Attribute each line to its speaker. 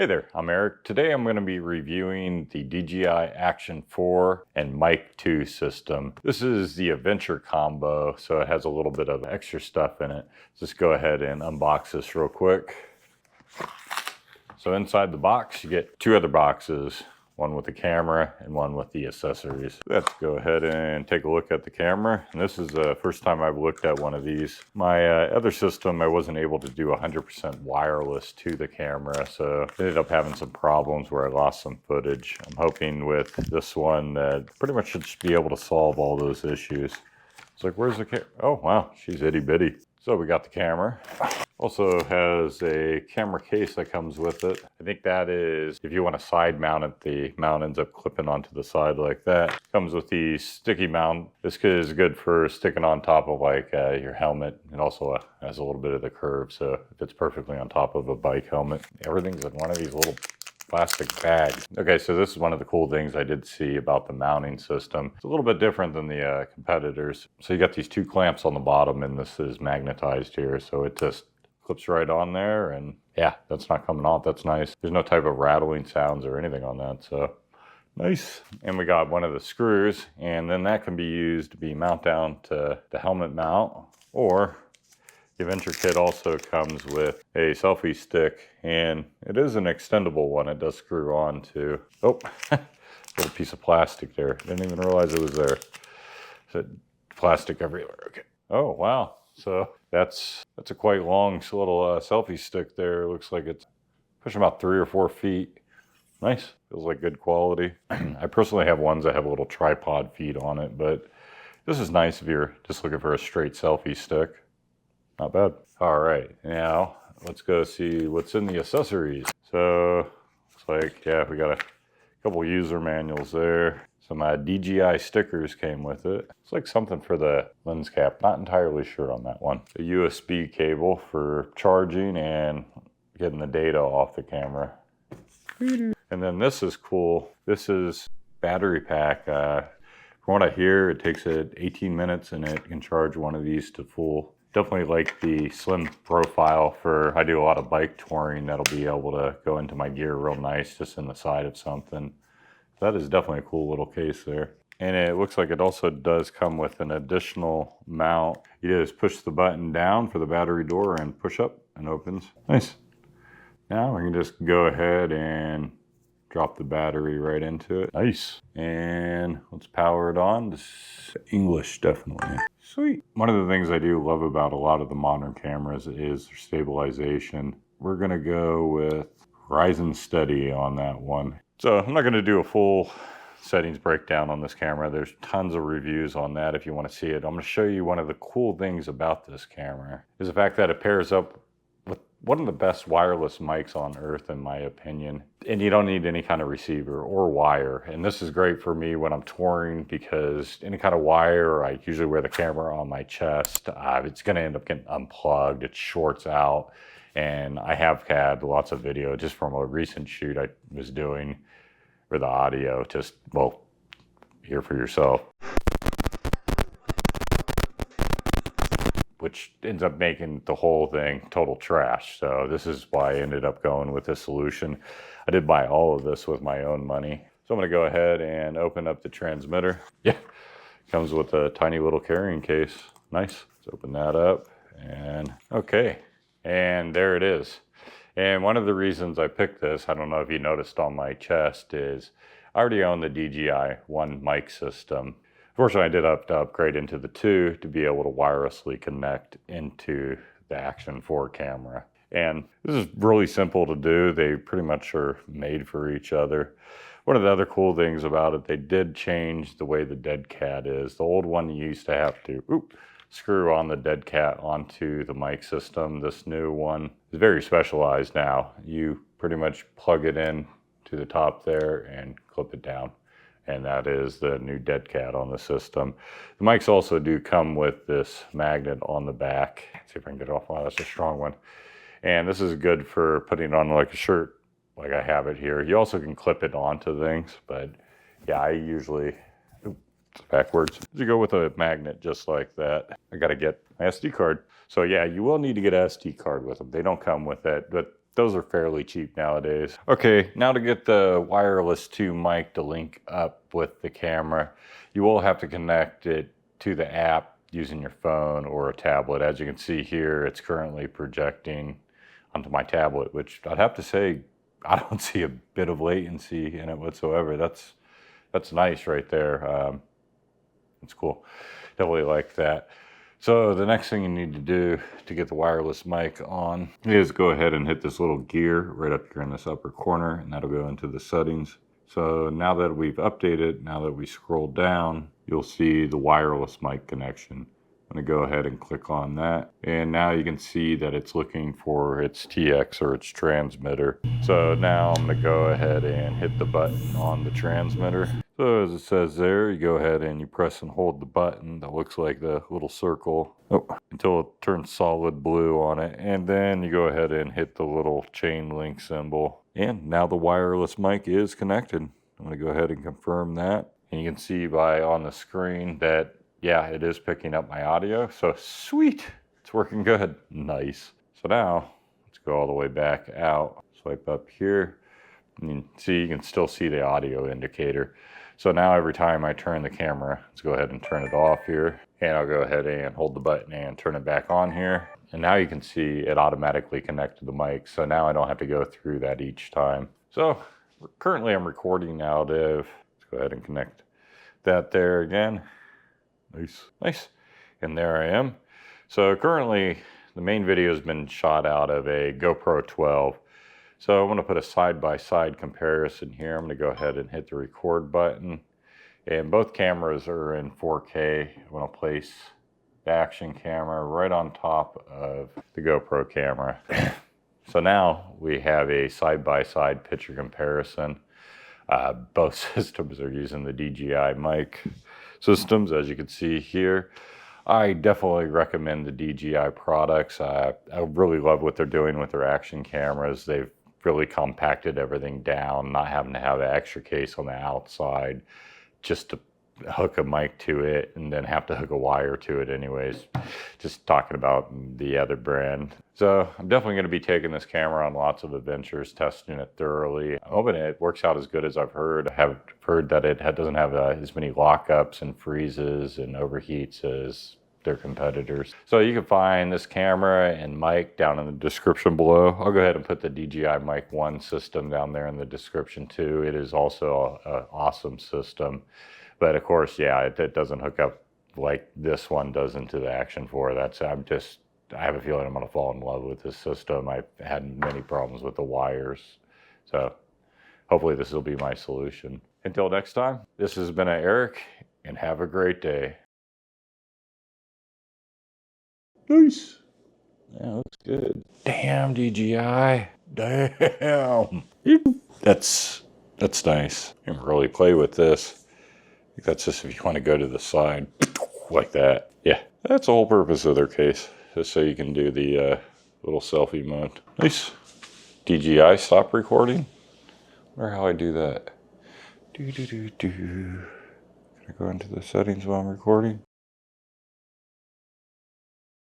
Speaker 1: Hey there, I'm Eric. Today I'm going to be reviewing the DJI Action 4 and Mic 2 system. This is the Adventure combo, so it has a little bit of extra stuff in it. Let's just go ahead and unbox this real quick. So inside the box, you get two other boxes, one with the camera and one with the accessories. Let's go ahead and take a look at the camera. And this is the first time I've looked at one of these. My other system, I wasn't able to do 100% wireless to the camera, so I ended up having some problems where I lost some footage. I'm hoping with this one that pretty much should be able to solve all those issues. It's like, where's the camera? Oh, wow, she's itty bitty. So we got the camera. Also has a camera case that comes with it. I think that is, if you want to side mount it, the mount ends up clipping onto the side like that. Comes with the sticky mount. This is good for sticking on top of like your helmet. It also has a little bit of the curve, so it fits perfectly on top of a bike helmet. Everything's in one of these little plastic bags. Okay, so this is one of the cool things I did see about the mounting system. It's a little bit different than the competitors. So you got these two clamps on the bottom, and this is magnetized here, so it just clips right on there, and yeah, that's not coming off. That's nice. There's no type of rattling sounds or anything on that, so nice. And we got one of the screws, and then that can be used to be mount down to the helmet mount, or the Adventure kit also comes with a selfie stick, and it is an extendable one. It does screw on to, oh, little piece of plastic there. Didn't even realize it was there. Said plastic everywhere. Okay. Oh, wow. So that's a quite long little selfie stick there. It looks like it's pushing about 3 or 4 feet. Nice. Feels like good quality. I personally have ones that have a little tripod feet on it, but this is nice if you're just looking for a straight selfie stick. Not bad. All right, now let's go see what's in the accessories. So looks like, yeah, we got a couple user manuals there. Some DJI stickers came with it. It's like something for the lens cap. Not entirely sure on that one. A USB cable for charging and getting the data off the camera. And then this is cool. This is battery pack. From what I hear, it takes 18 minutes and it can charge one of these to full. Definitely like the slim profile for, I do a lot of bike touring. That'll be able to go into my gear real nice, just in the side of something. That is definitely a cool little case there. And it looks like it also does come with an additional mount. You just push the button down for the battery door and push up and opens. Nice. Now we can just go ahead and drop the battery right into it. Nice. And let's power it on. This English, definitely. Sweet. One of the things I do love about a lot of the modern cameras is their stabilization. We're gonna go with Horizon Steady on that one. So I'm not gonna do a full settings breakdown on this camera. There's tons of reviews on that if you wanna see it. I'm gonna show you one of the cool things about this camera is the fact that it pairs up with one of the best wireless mics on earth, in my opinion. And you don't need any kind of receiver or wire. And this is great for me when I'm touring, because any kind of wire, I usually wear the camera on my chest. It's gonna end up getting unplugged. It shorts out. And I have had lots of video just from a recent shoot I was doing for the audio. Just, well, hear for yourself. Which ends up making the whole thing total trash. So this is why I ended up going with this solution. I did buy all of this with my own money. So I'm gonna go ahead and open up the transmitter. Yeah, comes with a tiny little carrying case. Nice. Let's open that up, and okay. And there it is. And one of the reasons I picked this, I don't know if you noticed on my chest, is I already own the DJI One mic system. Fortunately, I did have to upgrade into the 2 to be able to wirelessly connect into the Action 4 camera. And this is really simple to do. They pretty much are made for each other. One of the other cool things about it, they did change the way the dead cat is. The old one, you used to have to screw on the dead cat onto the mic system. This new one is very specialized now. You pretty much plug it in to the top there and clip it down. And that is the new dead cat on the system. The mics also do come with this magnet on the back. Let's see if I can get it off. Wow, that's a strong one. And this is good for putting on like a shirt, like I have it here. You also can clip it onto things, but yeah, I usually, it's backwards. You go with a magnet just like that. I gotta get my SD card. So yeah, you will need to get an SD card with them. They don't come with it, but those are fairly cheap nowadays. Okay, now to get the wireless 2 mic to link up with the camera, you will have to connect it to the app using your phone or a tablet. As you can see here, it's currently projecting onto my tablet, which I'd have to say, I don't see a bit of latency in it whatsoever. That's nice right there. It's cool. Definitely like that. So the next thing you need to do to get the wireless mic on is go ahead and hit this little gear right up here in this upper corner, and that'll go into the settings. So now that we've updated, now that we scroll down, you'll see the wireless mic connection. I'm going to go ahead and click on that. And now you can see that it's looking for its TX or its transmitter. So now I'm going to go ahead and hit the button on the transmitter. So as it says there, you go ahead and you press and hold the button that looks like the little circle until it turns solid blue on it. And then you go ahead and hit the little chain link symbol. And now the wireless mic is connected. I'm going to go ahead and confirm that. And you can see on the screen that, yeah, it is picking up my audio. So sweet, it's working good. Nice. So now let's go all the way back out. Swipe up here. And you can still see the audio indicator. So now every time I turn the camera, let's go ahead and turn it off here. And I'll go ahead and hold the button and turn it back on here. And now you can see it automatically connect to the mic. So now I don't have to go through that each time. So currently I'm recording out of, let's go ahead and connect that there again. Nice. And there I am. So currently the main video has been shot out of a GoPro 12. So I'm going to put a side-by-side comparison here. I'm going to go ahead and hit the record button. And both cameras are in 4K. I'm going to place the Action camera right on top of the GoPro camera. So now we have a side-by-side picture comparison. Both systems are using the DJI Mic systems, as you can see here. I definitely recommend the DJI products. I really love what they're doing with their Action cameras. They've really compacted everything down, not having to have an extra case on the outside just to hook a mic to it and then have to hook a wire to it anyways. Just talking about the other brand. So I'm definitely going to be taking this camera on lots of adventures, testing it thoroughly. I'm hoping it works out as good as I've heard. I have heard that it doesn't have as many lockups and freezes and overheats as their competitors. So you can find this camera and mic down in the description below. I'll go ahead and put the DJI Mic 1 system down there in the description too. It is also an awesome system. But of course, yeah, it doesn't hook up like this one does into the Action 4. I have a feeling I'm going to fall in love with this system. I've had many problems with the wires. So hopefully this will be my solution. Until next time, this has been Eric, and have a great day. Nice. Yeah, looks good. Damn, DJI. Damn. That's nice. You can really play with this. I think that's just if you want to go to the side like that. Yeah, that's the whole purpose of their case. Just so you can do the little selfie mode. Nice. DJI, stop recording. I wonder how I do that. Can I go into the settings while I'm recording?